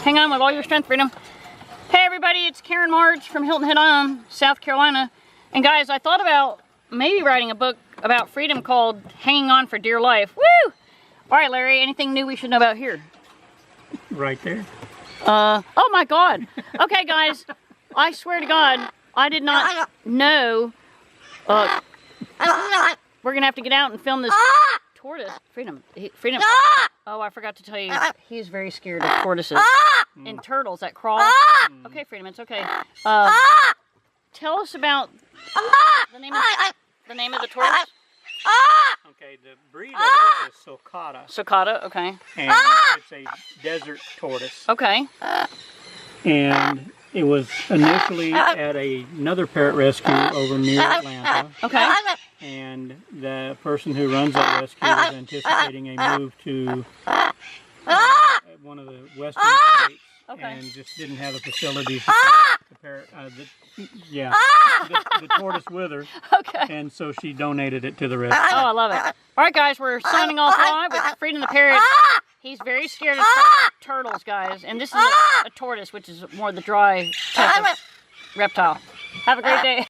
Hang on with all your strength, Freedom. Hey everybody, it's Karen March from Hilton Head On, South Carolina. And guys, I thought about maybe writing a book about Freedom called Hanging On for Dear Life. Woo! All right, Larry, anything new we should know about here? Right there. Oh my God. Okay, guys, I swear to God, I did not know. We're gonna have to get out and film this tortoise. Freedom. Oh, I forgot to tell you, he's very scared of tortoises and turtles that crawl. Okay, Freedom, it's okay. Tell us about the name of the tortoise. Okay, the breed of it is Sulcata. Sulcata, okay. And it's a desert tortoise. Okay. And it was initially at another parrot rescue over near Atlanta. Okay. And the person who runs that rescue was anticipating a move to one of the western states. Okay. And just didn't have the facilities to take the parrot, the tortoise with her. Okay. And so she donated it to the rescue. Oh, I love it. All right, guys, we're signing off live with Freedom the Parrot. He's very scared of turtles, guys. And this is a tortoise, which is more the dry type of reptile. Have a great day.